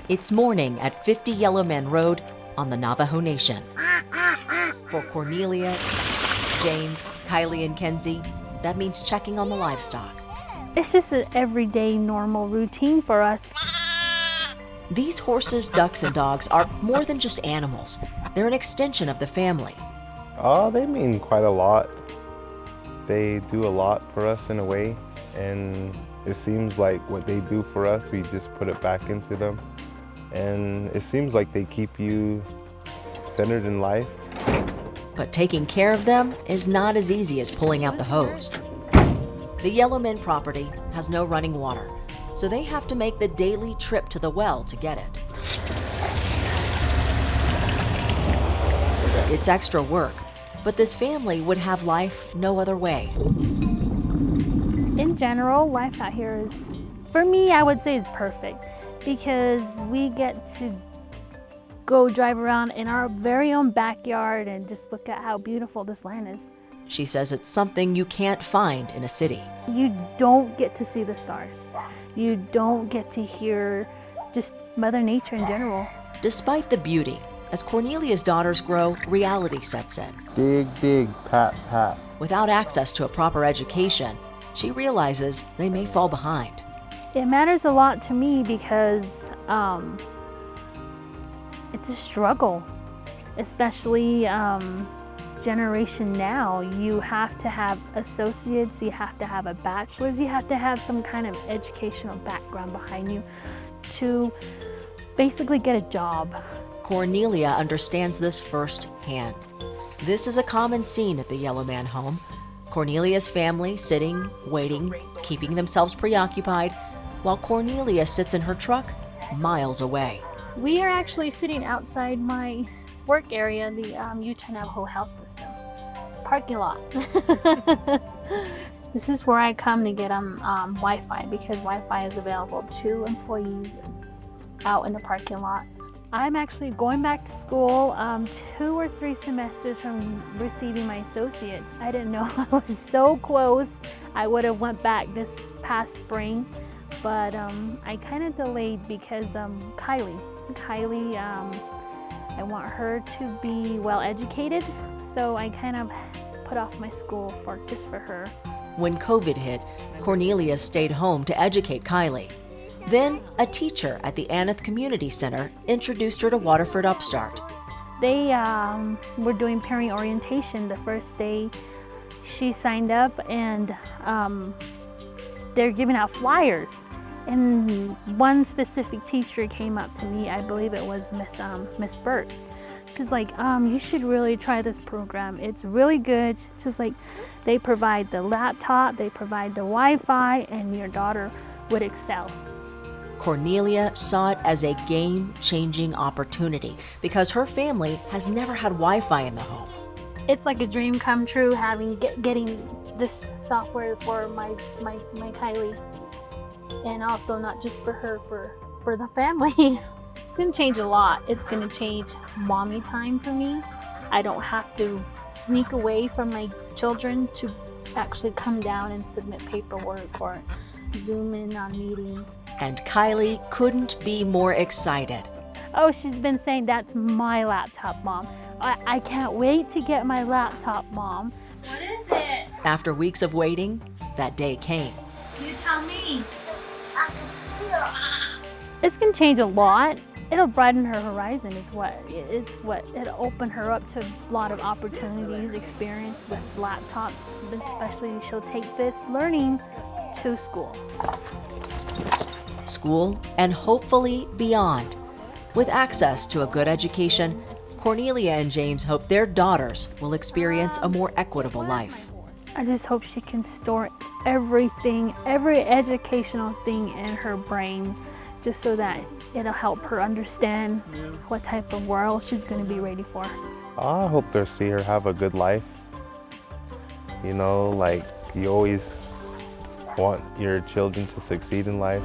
It's morning at 50 Yellowman Road on the Navajo Nation. For Cornelia, James, Kylie, and Kenzie, that means checking on the livestock. It's just an everyday normal routine for us. These horses, ducks, and dogs are more than just animals. They're an extension of the family. They mean quite a lot. They do a lot for us in a way, and it seems like what they do for us, we just put it back into them. And it seems like they keep you centered in life. But taking care of them is not as easy as pulling out the hose. The Yellowman property has no running water, so they have to make the daily trip to the well to get it. It's extra work, but this family would have life no other way. In general, life out here is, for me, I would say is perfect because we get to go drive around in our very own backyard and just look at how beautiful this land is. She says it's something you can't find in a city. You don't get to see the stars. You don't get to hear just Mother Nature in general. Despite the beauty, as Cornelia's daughters grow, reality sets in. Dig, dig, pat, pat. Without access to a proper education, she realizes they may fall behind. It matters a lot to me because it's a struggle, especially generation now. You have to have associates, you have to have a bachelor's, you have to have some kind of educational background behind you to basically get a job. Cornelia understands this firsthand. This is a common scene at the Yellowman home. Cornelia's family sitting, waiting, keeping themselves preoccupied, while Cornelia sits in her truck miles away. We are actually sitting outside my work area, the Utah Navajo Health System parking lot. This is where I come to get Wi-Fi because Wi-Fi is available to employees out in the parking lot. I'm actually going back to school 2 or 3 semesters from receiving my associates. I didn't know I was so close. I would have went back this past spring, but I kind of delayed because Kylie, I want her to be well educated, so I kind of put off my school just for her. When COVID hit, Cornelia stayed home to educate Kylie. Then, a teacher at the Aneth Community Center introduced her to Waterford Upstart. They were doing parent orientation the first day she signed up, and they're giving out flyers. And one specific teacher came up to me, I believe it was Miss Burt. She's like, you should really try this program. It's really good. She's like, they provide the laptop, they provide the Wi-Fi, and your daughter would excel. Cornelia saw it as a game-changing opportunity because her family has never had Wi-Fi in the home. It's like a dream come true getting this software for my Kylie, and also not just for her, for the family. It's gonna change a lot. It's gonna change mommy time for me. I don't have to sneak away from my children to actually come down and submit paperwork or Zoom in on meetings. And Kylie couldn't be more excited. Oh, she's been saying, that's my laptop, Mom. I can't wait to get my laptop, Mom. What is it? After weeks of waiting, that day came. You tell me. It's gonna change a lot. It'll brighten her horizon it'll open her up to a lot of opportunities, experience with laptops, especially she'll take this learning to school. School and hopefully beyond. With access to a good education, Cornelia and James hope their daughters will experience a more equitable life. I just hope she can store everything, every educational thing in her brain, just so that it'll help her understand what type of world she's going to be ready for. I hope they'll see her have a good life. You know, like you always want your children to succeed in life.